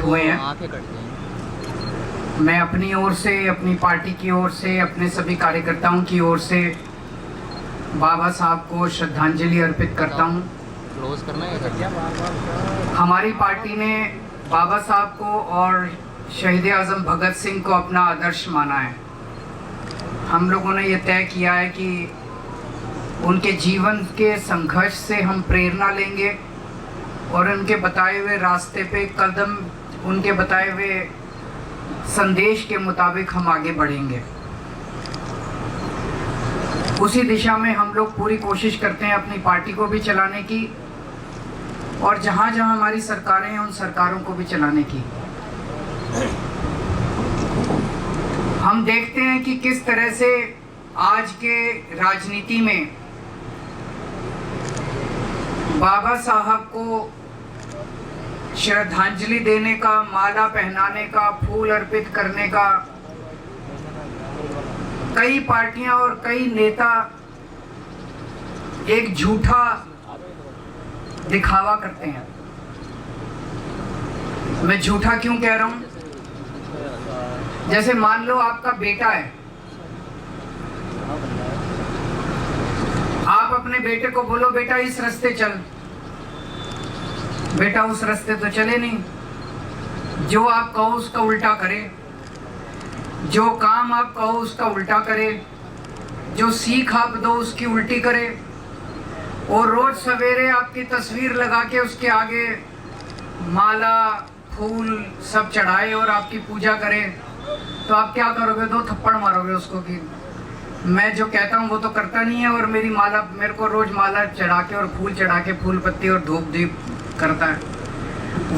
हुए हैं। मैं अपनी ओर से, अपनी पार्टी की ओर से, अपने सभी कार्यकर्ताओं की ओर से बाबा साहब को श्रद्धांजलि अर्पित करता हूं। क्लोज करना है। हमारी पार्टी ने बाबा साहब को और शहीद आज़म भगत सिंह को अपना आदर्श माना है। हम लोगों ने ये तय किया है कि उनके जीवन के संघर्ष से हम प्रेरणा लेंगे और उनके बताए हुए रास्ते पे कदम, उनके बताए हुए संदेश के मुताबिक हम आगे बढ़ेंगे। उसी दिशा में हम लोग पूरी कोशिश करते हैं अपनी पार्टी को भी चलाने की और जहाँ जहाँ हमारी सरकारें हैं उन सरकारों को भी चलाने की। हम देखते हैं कि किस तरह से आज के राजनीति में बाबा साहब को श्रद्धांजलि देने का, माला पहनाने का, फूल अर्पित करने का कई पार्टियां और कई नेता एक झूठा दिखावा करते हैं। मैं झूठा क्यों कह रहा हूं? जैसे मान लो आपका बेटा है, आप अपने बेटे को बोलो बेटा इस रास्ते चल, बेटा उस रास्ते तो चले नहीं। जो आप कहो उसका उल्टा करे, जो काम आप कहो उसका उल्टा करे, जो सीख आप दो उसकी उल्टी करे, और रोज सवेरे आपकी तस्वीर लगा के उसके आगे माला फूल सब चढ़ाए और आपकी पूजा करे, तो आप क्या करोगे? 2 थप्पड़ मारोगे उसको कि मैं जो कहता हूँ वो तो करता नहीं है और मेरी माला, मेरे को रोज माला चढ़ा के और फूल चढ़ा के, फूल पत्ती और धूप दीप करता है।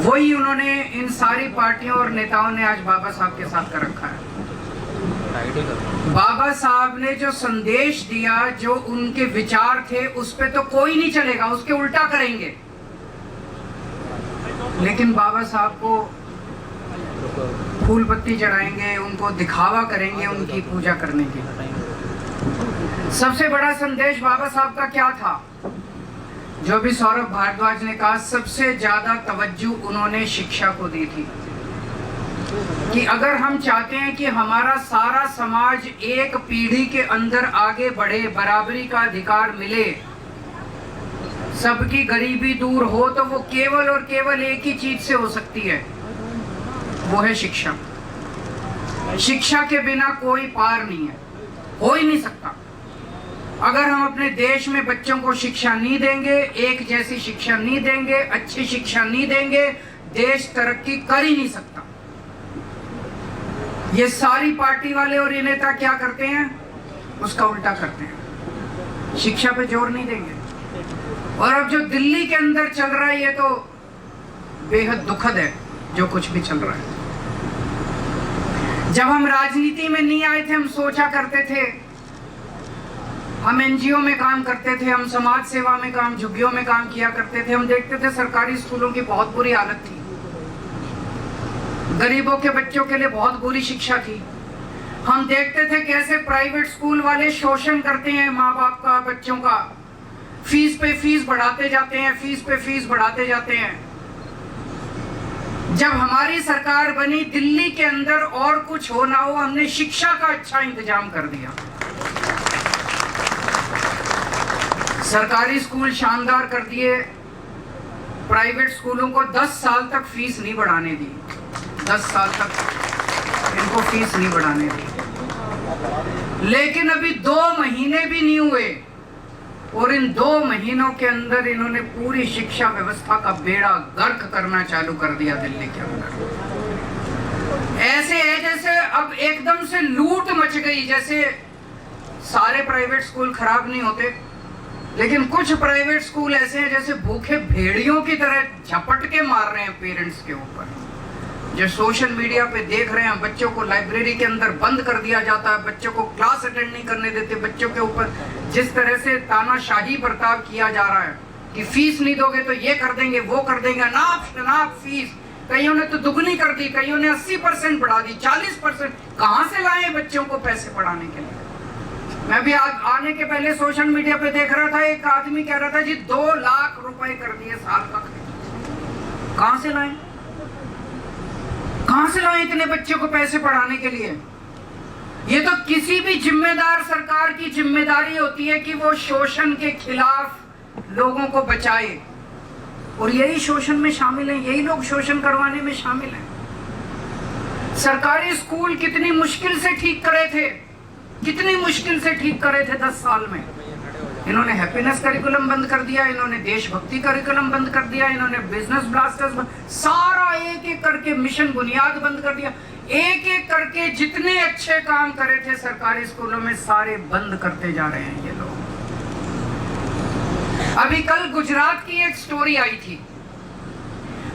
वही उन्होंने, इन सारी पार्टियों और नेताओं ने आज बाबा साहब के साथ कर रखा है। बाबा साहब ने जो संदेश दिया, जो उनके विचार थे, उस पे तो कोई नहीं चलेगा, उसके उल्टा करेंगे। लेकिन बाबा साहब को फूल पत्ती चढ़ाएंगे, उनको दिखावा करेंगे उनकी पूजा करने की। सबसे बड़ा संदेश बाबा साहब का क्या था? जो भी सौरभ भारद्वाज ने कहा, सबसे ज्यादा तवज्जो उन्होंने शिक्षा को दी थी कि अगर हम चाहते हैं कि हमारा सारा समाज एक पीढ़ी के अंदर आगे बढ़े, बराबरी का अधिकार मिले, सबकी गरीबी दूर हो, तो वो केवल और केवल एक ही चीज से हो सकती है, वो है शिक्षा। शिक्षा के बिना कोई पार नहीं है, हो ही नहीं सकता। अगर हम अपने देश में बच्चों को शिक्षा नहीं देंगे, एक जैसी शिक्षा नहीं देंगे, अच्छी शिक्षा नहीं देंगे, देश तरक्की कर ही नहीं सकता। ये सारी पार्टी वाले और ये नेता क्या करते हैं? उसका उल्टा करते हैं, शिक्षा पे जोर नहीं देंगे। और अब जो दिल्ली के अंदर चल रहा है, ये तो बेहद दुखद है जो कुछ भी चल रहा है। जब हम राजनीति में नहीं आए थे, हम सोचा करते थे, हम एनजीओ में काम करते थे, हम समाज सेवा में काम, झुग्गियों में काम किया करते थे, हम देखते थे सरकारी स्कूलों की बहुत बुरी हालत थी, गरीबों के बच्चों के लिए बहुत बुरी शिक्षा थी। हम देखते थे कैसे प्राइवेट स्कूल वाले शोषण करते हैं माँ बाप का, बच्चों का, फीस पे फीस बढ़ाते जाते हैं, फीस पे फीस बढ़ाते जाते हैं। जब हमारी सरकार बनी, दिल्ली के अंदर और कुछ हो ना हो, हमने शिक्षा का अच्छा इंतजाम कर दिया। सरकारी स्कूल शानदार कर दिए, प्राइवेट स्कूलों को 10 साल तक फीस नहीं बढ़ाने दी, 10 साल तक इनको फीस नहीं बढ़ाने दी। लेकिन अभी 2 महीने भी नहीं हुए और इन 2 महीनों के अंदर इन्होंने पूरी शिक्षा व्यवस्था का बेड़ा गर्क करना चालू कर दिया दिल्ली के अंदर। ऐसे है जैसे अब एकदम से लूट मच गई, जैसे सारे प्राइवेट स्कूल खराब नहीं होते, लेकिन कुछ प्राइवेट स्कूल ऐसे हैं जैसे भूखे भेड़ियों की तरह झपट के मार रहे हैं पेरेंट्स के ऊपर। जो सोशल मीडिया पे देख रहे हैं, बच्चों को लाइब्रेरी के अंदर बंद कर दिया जाता है, बच्चों को क्लास अटेंड नहीं करने देते, बच्चों के ऊपर जिस तरह से तानाशाही बर्ताव किया जा रहा है कि फीस नहीं दोगे तो ये कर देंगे, वो कर देंगे, नाप फीस। कईयों ने तो दुगनी कर दी, कईयों ने 80% बढ़ा दी, 40%। कहाँ से लाए बच्चों को पैसे पढ़ाने के लिए? मैं भी आने के पहले सोशल मीडिया पे देख रहा था, एक आदमी कह रहा था जी 2 लाख रुपए कर दिए साल का। कहाँ से लाए? कहां से लाए इतने बच्चों को पैसे पढ़ाने के लिए? ये तो किसी भी जिम्मेदार सरकार की जिम्मेदारी होती है कि वो शोषण के खिलाफ लोगों को बचाए, और यही शोषण में शामिल हैं, यही लोग शोषण करवाने में शामिल हैं। सरकारी स्कूल कितनी मुश्किल से ठीक करे थे, कितनी मुश्किल से ठीक करे थे 10 साल में। इन्होंने हैप्पीनेस करिकुलम बंद कर दिया, इन्होंने देशभक्ति करिकुलम बंद कर दिया, इन्होंने बिजनेस ब्लास्टर्स सारा एक एक करके मिशन बुनियाद बंद कर दिया। एक एक करके जितने अच्छे काम करे थे सरकारी स्कूलों में सारे बंद करते जा रहे हैं ये लोग। अभी कल गुजरात की एक स्टोरी आई थी।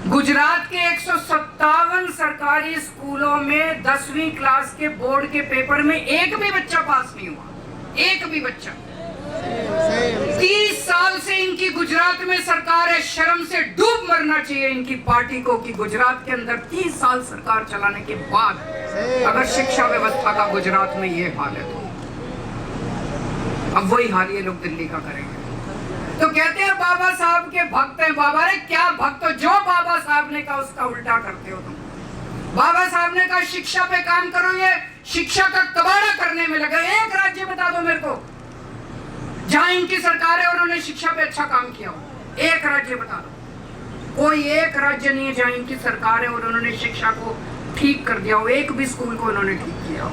गुजरात के 157 सरकारी स्कूलों में 10वीं क्लास के बोर्ड के पेपर में एक भी बच्चा पास नहीं हुआ, एक भी बच्चा। 30 साल से इनकी गुजरात में सरकार है, शर्म से डूब मरना चाहिए इनकी पार्टी को कि गुजरात के अंदर 30 साल सरकार चलाने के बाद अगर शिक्षा व्यवस्था का गुजरात में ये हाल है तो अब वही हाल ये लोग दिल्ली का करेंगे। तो कहते हैं बाबा साहब के भक्त हैं। बाबा रे क्या भक्त हो, जो बाबा साहब ने कहा उसका उल्टा करते हो तुम। बाबा साहब ने कहा शिक्षा पे काम करो, ये शिक्षा का कबाड़ा करने में लगे। एक राज्य बता दो मेरे को जहां इनकी सरकार है और उन्होंने शिक्षा पे अच्छा काम किया हो, एक राज्य बता दो। कोई एक राज्य नहीं है जहां इनकी सरकार है और उन्होंने शिक्षा को ठीक कर दिया हो, एक भी स्कूल को उन्होंने ठीक किया हो।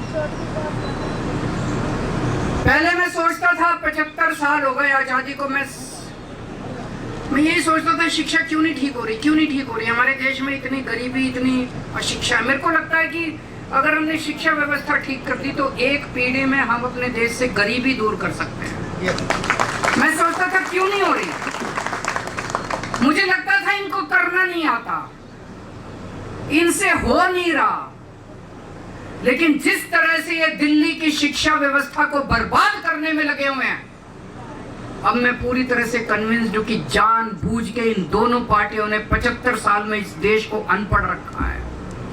पहले मैं सोचता था 75 साल हो गए आजादी को, मैं यही सोचता था शिक्षा क्यों नहीं ठीक हो रही, क्यों नहीं ठीक हो रही। हमारे देश में इतनी गरीबी, इतनी अशिक्षा है। मेरे को लगता है कि अगर हमने शिक्षा व्यवस्था ठीक कर दी तो एक पीढ़ी में हम अपने देश से गरीबी दूर कर सकते हैं। मैं सोचता था क्यों नहीं हो रही, मुझे लगता था इनको करना नहीं आता, इनसे हो नहीं रहा। लेकिन जिस तरह से ये दिल्ली की शिक्षा व्यवस्था को बर्बाद करने में लगे हुए हैं, अब मैं पूरी तरह से कन्विंस्ड हूं कि जानबूझ के इन दोनों पार्टियों ने 75 साल में इस देश को अनपढ़ रखा है,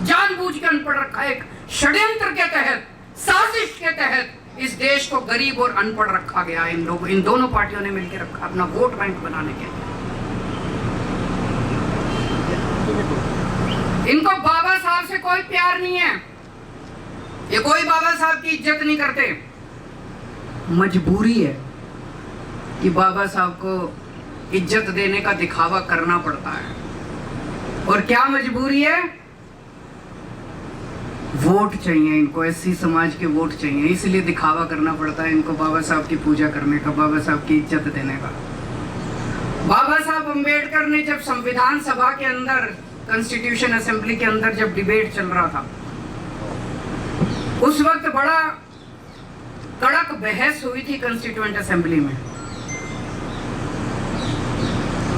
जानबूझ के अनपढ़ रखा है। एक षड्यंत्र के तहत, साजिश के तहत इस देश को गरीब और अनपढ़ रखा गया। इन दोनों पार्टियों ने मिलकर रखा अपना वोट बैंक बनाने के लिए। इनको बाबा साहब से कोई प्यार नहीं है, ये कोई बाबा साहब की इज्जत नहीं करते। मजबूरी है कि बाबा साहब को इज्जत देने का दिखावा करना पड़ता है। और क्या मजबूरी है? वोट चाहिए इनको, एससी समाज के वोट चाहिए, इसलिए दिखावा करना पड़ता है इनको बाबा साहब की पूजा करने का, बाबा साहब की इज्जत देने का। बाबा साहब अम्बेडकर ने जब संविधान सभा के अंदर, कॉन्स्टिट्यूशन असेंबली के अंदर जब डिबेट चल रहा था, उस वक्त बड़ा कड़क बहस हुई थी कॉन्स्टिट्यूएंट असेंबली में।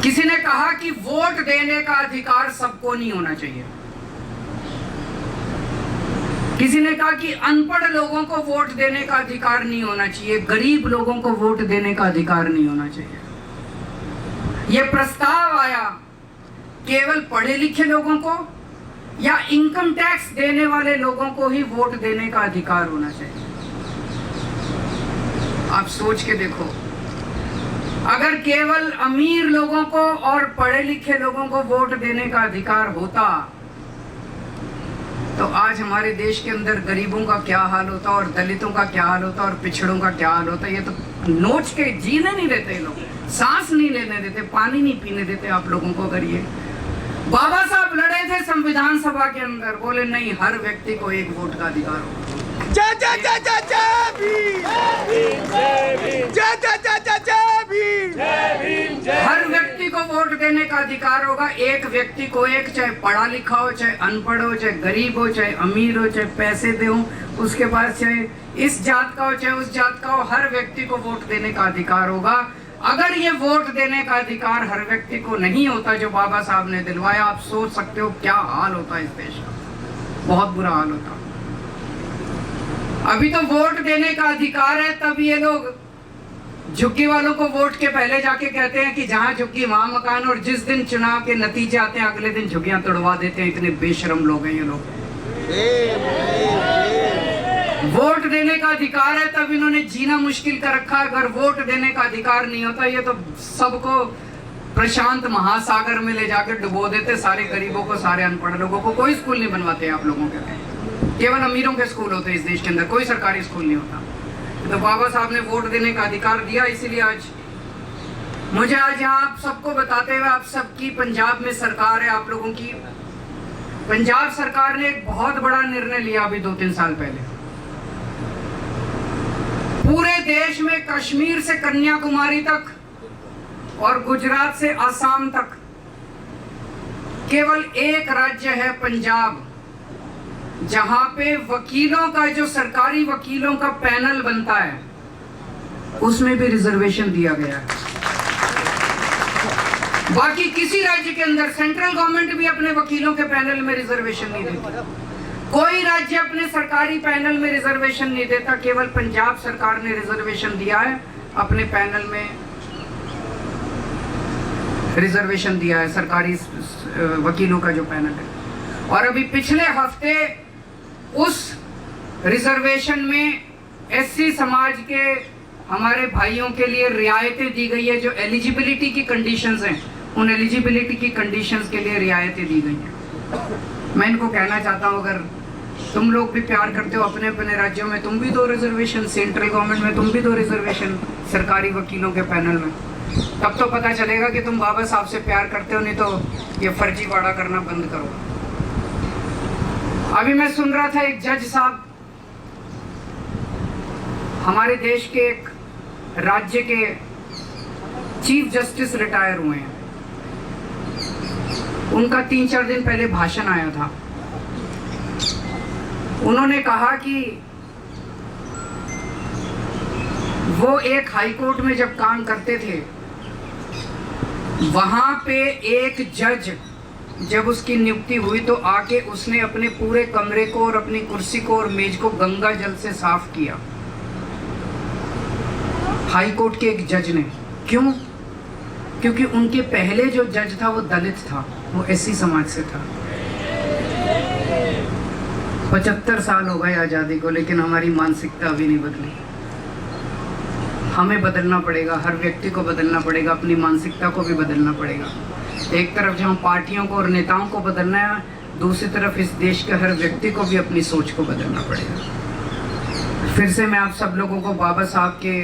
किसी ने कहा कि वोट देने का अधिकार सबको नहीं होना चाहिए, किसी ने कहा कि अनपढ़ लोगों को वोट देने का अधिकार नहीं होना चाहिए, गरीब लोगों को वोट देने का अधिकार नहीं होना चाहिए। यह प्रस्ताव आया केवल पढ़े लिखे लोगों को या इनकम टैक्स देने वाले लोगों को ही वोट देने का अधिकार होना चाहिए। आप सोच के देखो, अगर केवल अमीर लोगों को और पढ़े लिखे लोगों को वोट देने का अधिकार होता तो आज हमारे देश के अंदर गरीबों का क्या हाल होता, और दलितों का क्या हाल होता, और पिछड़ों का क्या हाल होता। ये तो नोच के जीने नहीं देते ये लोग, सांस नहीं लेने देते, पानी नहीं पीने देते आप लोगों को। अगर ये बाबा साहब लड़े थे संविधान सभा के अंदर, बोले नहीं, हर व्यक्ति को एक वोट का अधिकार हो। हर व्यक्ति को वोट देने का अधिकार होगा, एक व्यक्ति को एक, चाहे पढ़ा लिखा हो, चाहे अनपढ़ हो, चाहे गरीब हो, चाहे अमीर हो, चाहे पैसे दे हो उसके पास, चाहे इस जात का हो, चाहे उस जात का हो, हर व्यक्ति को वोट देने का अधिकार होगा। अगर ये वोट देने का अधिकार हर व्यक्ति को नहीं होता जो बाबा साहब ने दिलवाया, आप सोच सकते हो क्या हाल होता इस देश का, बहुत बुरा हाल होता। अभी तो वोट देने का अधिकार है, तब ये लोग झुग्गी वालों को वोट के पहले जाके कहते हैं कि जहां झुग्गी वहां मकान, और जिस दिन चुनाव के नतीजे आते हैं अगले दिन झुग्गियां तोड़वा देते हैं। इतने बेशरम लोग हैं ये लोग। वोट देने का अधिकार है तब इन्होंने जीना मुश्किल कर रखा है। अगर वोट देने का अधिकार नहीं होता, ये तो सबको प्रशांत महासागर में ले जाकर डुबो देते सारे गरीबों को, सारे अनपढ़ लोगों को। कोई स्कूल नहीं बनवाते आप लोगों के, केवल अमीरों के स्कूल होते हैं इस देश के अंदर, कोई सरकारी स्कूल नहीं होता। तो बाबा साहब ने वोट देने का अधिकार दिया, इसीलिए आज मुझे आज यहाँ आप सबको बताते हुए, आप सबकी पंजाब में सरकार है, आप लोगों की पंजाब सरकार ने एक बहुत बड़ा निर्णय लिया अभी 2-3 साल पहले। पूरे देश में कश्मीर से कन्याकुमारी तक और गुजरात से असम तक केवल एक राज्य है पंजाब, जहां पे वकीलों का जो सरकारी वकीलों का पैनल बनता है उसमें भी रिजर्वेशन दिया गया है। बाकी किसी राज्य के अंदर सेंट्रल गवर्नमेंट भी अपने वकीलों के पैनल में रिजर्वेशन नहीं देती, कोई राज्य अपने सरकारी पैनल में रिजर्वेशन नहीं देता, केवल पंजाब सरकार ने रिजर्वेशन दिया है, अपने पैनल में रिजर्वेशन दिया है, सरकारी वकीलों का जो पैनल है। और अभी पिछले हफ्ते उस रिजर्वेशन में एससी समाज के हमारे भाइयों के लिए रियायतें दी गई है, जो एलिजिबिलिटी की कंडीशंस हैं, उन एलिजिबिलिटी की कंडीशंस के लिए रियायतें दी गई हैं। मैं इनको कहना चाहता हूँ, अगर तुम लोग भी प्यार करते हो अपने अपने राज्यों में, तुम भी दो रिजर्वेशन, सेंट्रल गवर्नमेंट में तुम भी दो रिजर्वेशन सरकारी वकीलों के पैनल में, तब तो पता चलेगा कि तुम बाबा साहब से प्यार करते हो, नहीं तो ये फर्जीवाड़ा करना बंद करो। अभी मैं सुन रहा था एक जज साहब हमारे देश के एक राज्य के चीफ जस्टिस रिटायर हुए हैं, उनका 3-4 दिन पहले भाषण आया था। उन्होंने कहा कि वो एक हाई कोर्ट में जब काम करते थे, वहां पे एक जज जब उसकी नियुक्ति हुई तो आके उसने अपने पूरे कमरे को और अपनी कुर्सी को और मेज को गंगा जल से साफ किया, हाई कोर्ट के एक जज ने। क्यों? क्योंकि उनके पहले जो जज था वो दलित था, वो एससी समाज से था। 75 साल हो गए आज़ादी को, लेकिन हमारी मानसिकता अभी नहीं बदली। हमें बदलना पड़ेगा, हर व्यक्ति को बदलना पड़ेगा, अपनी मानसिकता को भी बदलना पड़ेगा। एक तरफ जहाँ पार्टियों को और नेताओं को बदलना है, दूसरी तरफ इस देश के हर व्यक्ति को भी अपनी सोच को बदलना पड़ेगा। फिर से मैं आप सब लोगों को बाबा साहब के